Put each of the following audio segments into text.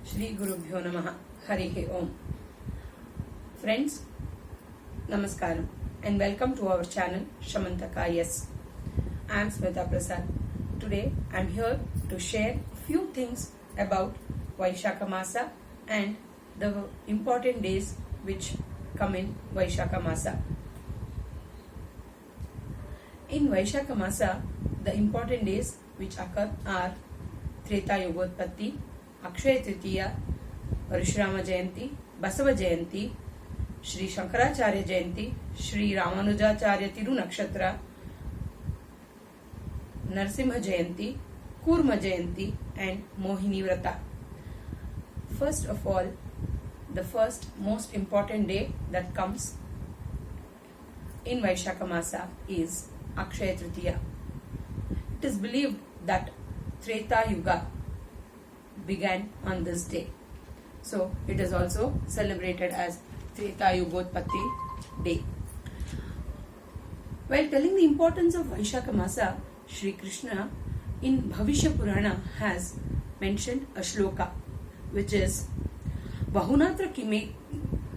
Shri Gurubhyo Namaha Harihi Om. Friends, Namaskaram and welcome to our channel Shamantaka Yes. I am Smita Prasad. Today I am here to share a few things about Vaishakha Masa and the important days which come in Vaishakha Masa. In Vaishakha Masa, the important days which occur are Treta Yugotpatti, Akshaya Tritiya, Parashurama Jayanti, Basava Jayanti, Shri Shankaracharya Jayanti, Shri Ramanujacharya Tiru Nakshatra, Narsimha Jayanti, Kurma Jayanti and Mohini Vrata. First of all, the first most important day that comes in Vaishakha Masa is Akshaya Tritiya. It is believed that Treta Yuga began on this day. So it is also celebrated as Treta Yugotpatti Day. While telling the importance of Vaishakha Masa, Shri Krishna in Bhavishya Purana has mentioned a shloka which is Bahunatra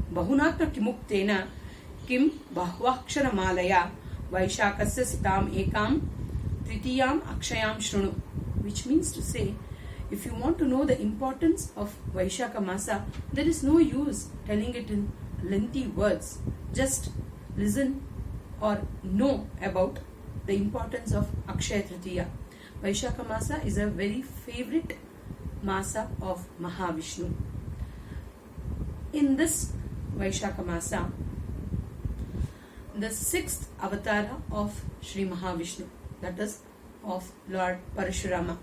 kimuktena kim bahvakshara malaya Vaishakasya sitam ekam tritiyam akshayam shrunu, which means to say, if you want to know the importance of Vaishakha Masa, there is no use telling it in lengthy words. Just listen or know about the importance of Akshaya Tritiya. Vaishakha Masa is a very favorite Masa of Mahavishnu. In this Vaishakha Masa, the sixth avatara of Sri Mahavishnu, that is of Lord Parashurama,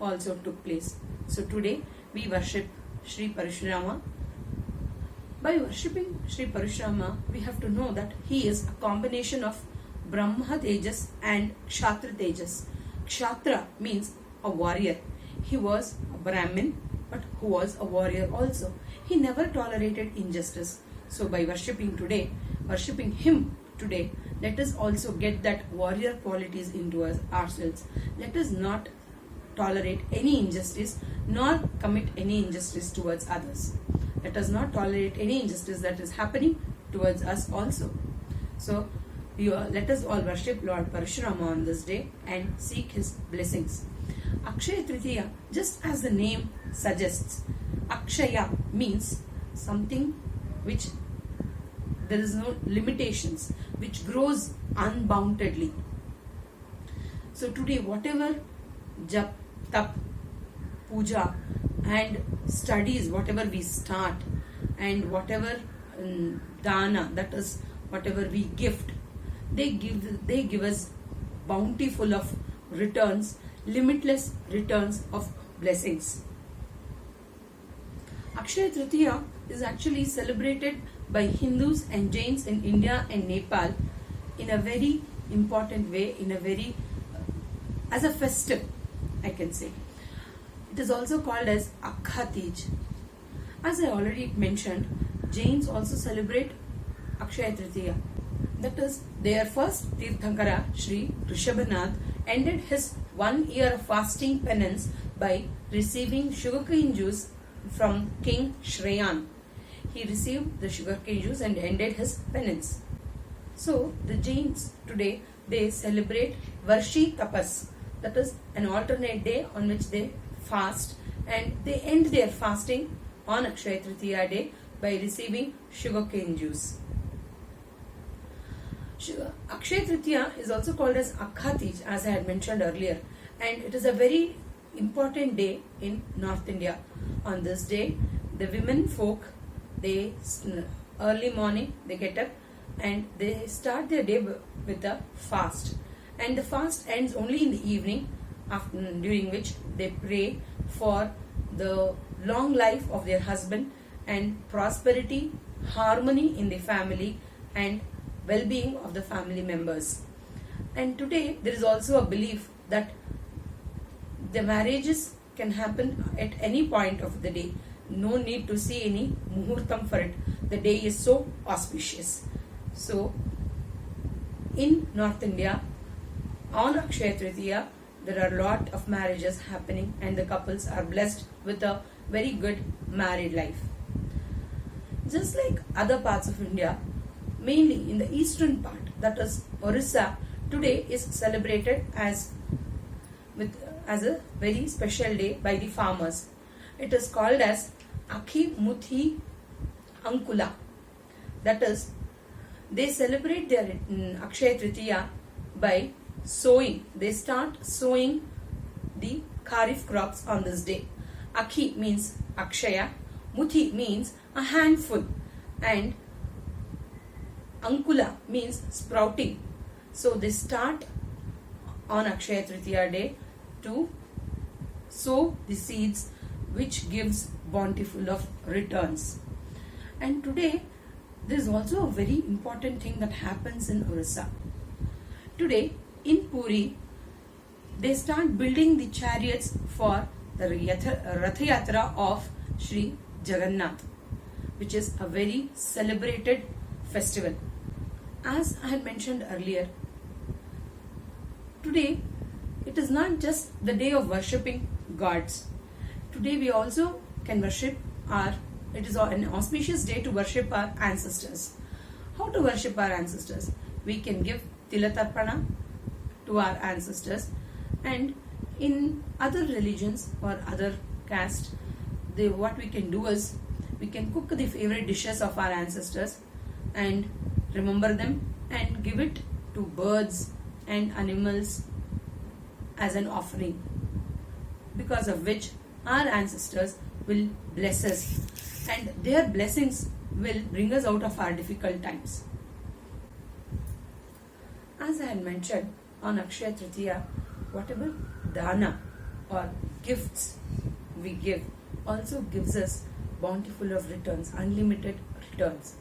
also took place. So today we worship Sri Parashurama. By worshipping Sri Parashurama, we have to know that he is a combination of Brahma Tejas and Kshatra Tejas. Kshatra means a warrior. He was a Brahmin, but who was a warrior also. He never tolerated injustice. So by worshipping him today, let us also get that warrior qualities into ourselves. Let us not tolerate any injustice nor commit any injustice towards others. Let us not tolerate any injustice that is happening towards us also. So let us all worship Lord Parashurama on this day and seek his blessings. Akshaya Tritiya, just as the name suggests, Akshaya means something which there is no limitations, which grows unboundedly. So today, whatever jap, tap, puja and studies, whatever we start and whatever dana, that is whatever we gift, they give us bountiful of returns, limitless returns of blessings. Akshaya Tritiya is actually celebrated by Hindus and Jains in India and Nepal in a very important way, as a festive, I can say. It is also called as Akha Tej. As I already mentioned, Jains also celebrate Akshaya Tritiya. That is, their first Tirthankara, Sri Rishabhanath, ended his 1 year of fasting penance by receiving sugarcane juice from King Shreyan. He received the sugarcane juice and ended his penance. So the Jains today, they celebrate Varshi Tapas. That is an alternate day on which they fast, and they end their fasting on Akshaya Tritiya day by receiving sugarcane juice. Akshaya Tritiya is also called as Akha Tej, as I had mentioned earlier, and it is a very important day in North India. On this day, the women folk, they early morning they get up and they start their day with a fast, and the fast ends only in the evening, during which they pray for the long life of their husband and prosperity, harmony in the family and well-being of the family members. And today there is also a belief that the marriages can happen at any point of the day. No need to see any muhurtam for it. The day is so auspicious. So in North India, on Akshaya Tritiya, there are a lot of marriages happening and the couples are blessed with a very good married life. Just like other parts of India, mainly in the eastern part, that is Orissa, today is celebrated as a very special day by the farmers. It is called as Akhi Muthi Ankula. That is, they celebrate their Akshaya Tritiya by sowing. They start sowing the Kharif crops on this day. Akhi means Akshaya, Muthi means a handful, and Ankula means sprouting. So they start on Akshaya Tritiya day to sow the seeds, which gives bountiful of returns. And today there is also a very important thing that happens in Orissa. Today in Puri, they start building the chariots for the Rath Yatra of Sri Jagannath, which is a very celebrated festival. As I had mentioned earlier, today it is not just the day of worshipping gods. Today we also can worship it is an auspicious day to worship our ancestors. How to worship our ancestors? We can give Tilatarpana to our ancestors, and in other religions or other caste, what we can do is we can cook the favorite dishes of our ancestors and remember them and give it to birds and animals as an offering, because of which our ancestors will bless us and their blessings will bring us out of our difficult times. As I had mentioned, on Akshaya Tritiya, whatever dana or gifts we give also gives us bountiful of returns, unlimited returns.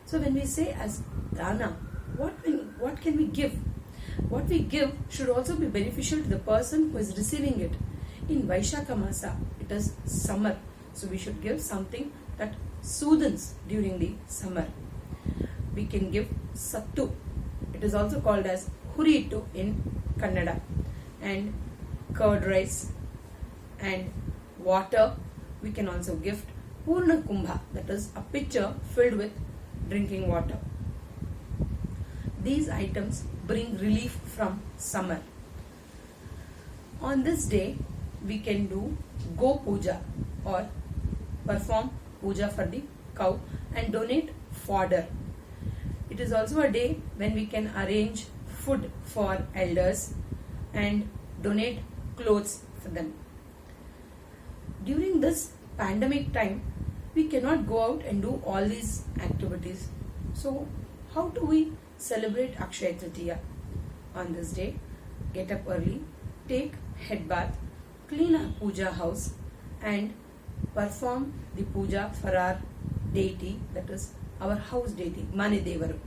So when we say as dana, what can we give? What we give should also be beneficial to the person who is receiving it. In Vaishakha Masa, it is summer, so we should give something that soothes during the summer. We can give sattu. It is also called as huritu in Kannada, and curd rice and water. We can also gift Purna Kumbha, that is a pitcher filled with drinking water. These items bring relief from summer. On this day, we can do Go Puja or perform puja for the cow and donate fodder. It is also a day when we can arrange food for elders and donate clothes for them. During this pandemic time, we cannot go out and do all these activities. So, how do we celebrate Akshaya Tritiya? On this day, get up early, take head bath, clean our puja house and perform the puja for our deity, that is our house deity, Manedevaru.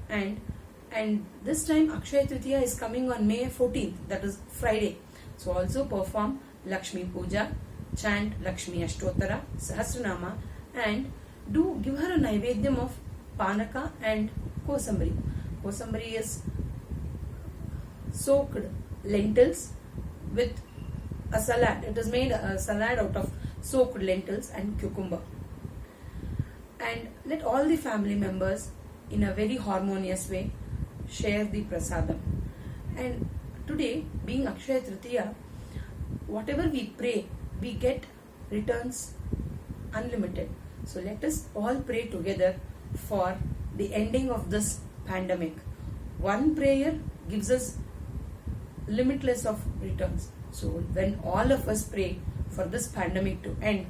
And this time Akshaya Tritiya is coming on May 14th, that is Friday. So also perform Lakshmi Puja, chant Lakshmi Ashtotara, Sahasranama, and give her a Naivedyam of Panaka and Kosambari. Kosambari is soaked lentils with a salad. It is made a salad out of soaked lentils and cucumber. And let all the family members in a very harmonious way share the prasadam. And today, being Akshaya Tritiya, whatever we pray, we get returns unlimited. So let us all pray together for the ending of this pandemic. One prayer gives us limitless of returns. So when all of us pray for this pandemic to end,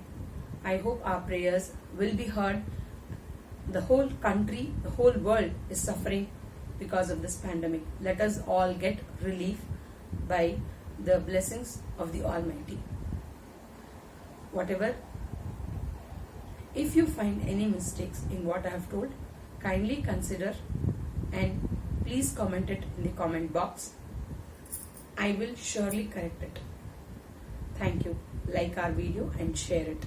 I hope our prayers will be heard. The whole country, the whole world is suffering because of this pandemic. Let us all get relief by the blessings of the Almighty. If you find any mistakes in what I have told, kindly consider and please comment it in the comment box. I will surely correct it. Thank you. Like our video and share it.